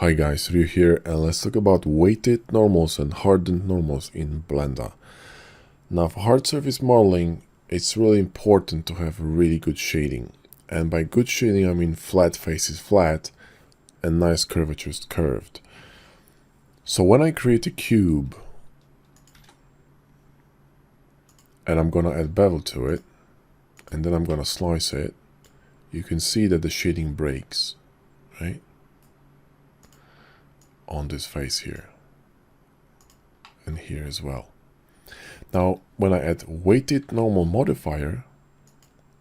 Hi guys, Ryu here, and let's talk about weighted normals and hardened normals in Blender. Now for hard surface modeling, it's really important to have really good shading. And by good shading, I mean flat faces flat and nice curvatures curved. So when I create a cube, and I'm gonna add bevel to it, and then I'm gonna slice it, you can see that the shading breaks, right? On this face here. And here as well. Now, when I add weighted normal modifier,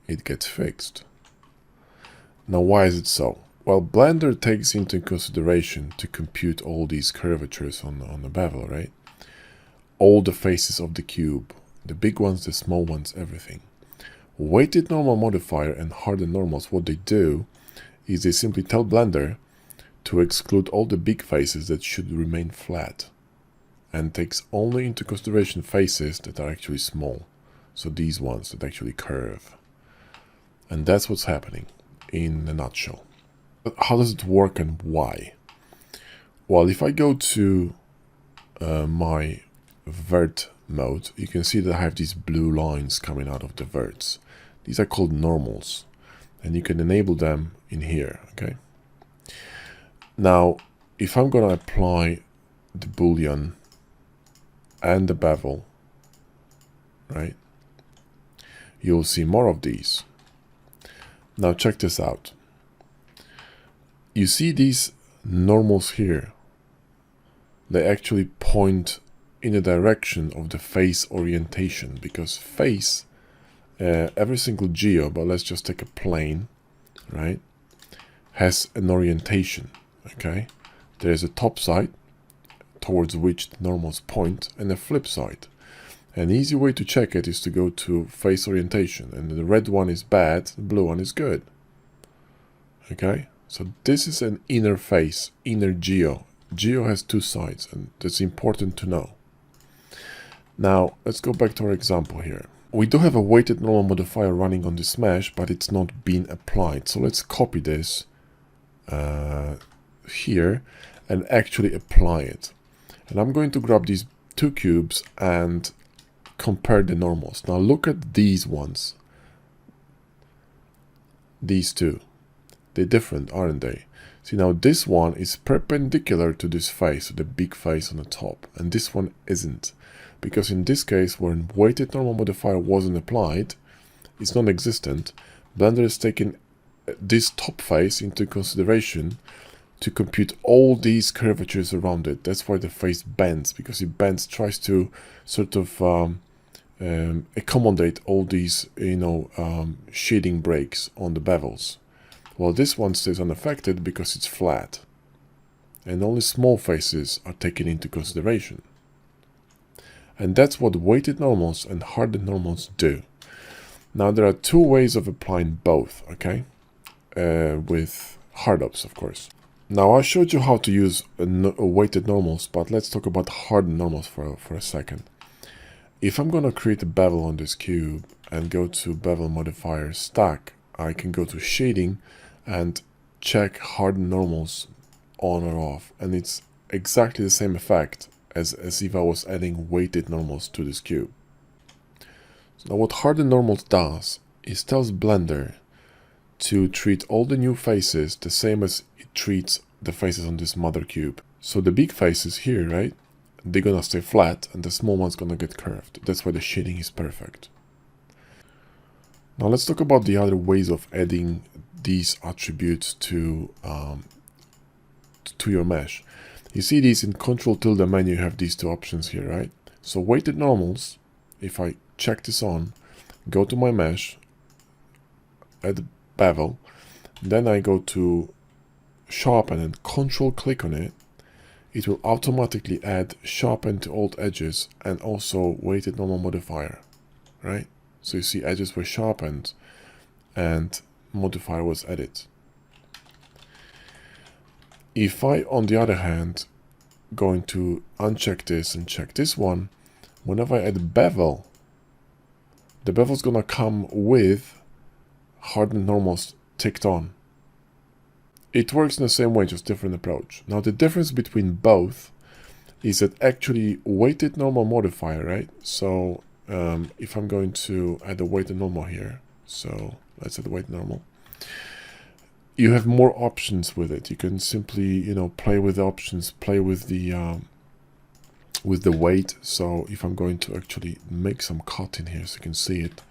it gets fixed. Now, why is it so? Well, Blender takes into consideration to compute all these curvatures on the bevel, right? All the faces of the cube, the big ones, the small ones, everything. Weighted normal modifier and hardened normals, what they do is they simply tell Blender to exclude all the big faces that should remain flat, and takes only into consideration faces that are actually small. So these ones that actually curve. And that's what's happening in a nutshell. But how does it work and why? Well, if I go to my vert mode, you can see that I have these blue lines coming out of the verts. These are called normals, and you can enable them in here, okay? Now, if I'm gonna apply the boolean and the bevel, right, you'll see more of these. Now check this out. You see these normals here, they actually point in the direction of the face orientation, because face, every single geo, but let's just take a plane, right, has an orientation, okay? There's a top side towards which the normals point and a flip side. An easy way to check it is to go to face orientation, and the red one is bad, the blue one is good. Okay, so this is an inner face, inner geo. Geo has two sides, and that's important to know. Now, let's go back to our example here. We do have a weighted normal modifier running on this mesh, but it's not being applied. So let's copy this here and actually apply it. And I'm going to grab these two cubes and compare the normals. Now look at these ones. These two. They're different, aren't they? See, now this one is perpendicular to this face, so the big face on the top. And this one isn't. Because in this case, when weighted normal modifier wasn't applied, it's non-existent. Blender is taking this top face into consideration to compute all these curvatures around it. That's why the face bends, because it bends, tries to sort of accommodate all these, shading breaks on the bevels. Well, this one stays unaffected because it's flat, and only small faces are taken into consideration. And that's what weighted normals and hardened normals do. Now, there are two ways of applying both, okay? With hard ups, of course. Now, I showed you how to use weighted normals, but let's talk about hardened normals for a second. If I'm going to create a bevel on this cube and go to bevel modifier stack, I can go to shading and check hardened normals on or off. And it's exactly the same effect as if I was adding weighted normals to this cube. So now what hardened normals does is tells Blender to treat all the new faces the same as it treats the faces on this mother cube. So the big faces here, right, they're gonna stay flat, and the small one's gonna get curved. That's why the shading is perfect. Now let's talk about the other ways of adding these attributes to your mesh. You see these in Control tilde menu, you have these two options here, right? So weighted normals, if I check this on, go to my mesh, add bevel, then I go to sharpen and Control click on it, it will automatically add sharpen to all edges and also weighted normal modifier, right? So you see edges were sharpened and modifier was added. If I, on the other hand, going to uncheck this and check this one, whenever I add bevel, the bevel's gonna come with hardened normals ticked on. It works in the same way, just different approach. Now the difference between both is that actually weighted normal modifier, right? So if I'm going to add a weighted normal here, so let's add weighted normal, you have more options with it. You can simply, you know, play with the options, play with the weight. So if I'm going to actually make some cut in here so you can see it,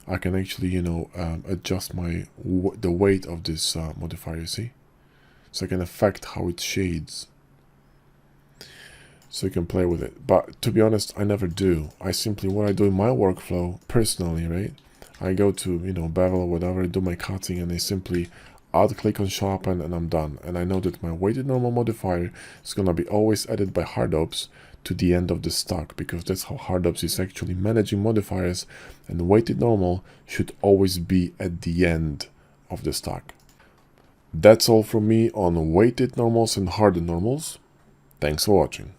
I can actually, you know, adjust the weight of this modifier, you see? So I can affect how it shades. So you can play with it. But to be honest, I never do. I simply, what I do in my workflow, personally, right? I go to, you know, Bevel or whatever, do my cutting, and I simply alt-click on Sharpen, and I'm done. And I know that my weighted normal modifier is going to be always added by HardOps to the end of the stack, because that's how HardOps is actually managing modifiers, and weighted normal should always be at the end of the stack. That's all from me on weighted normals and hardened normals. Thanks for watching.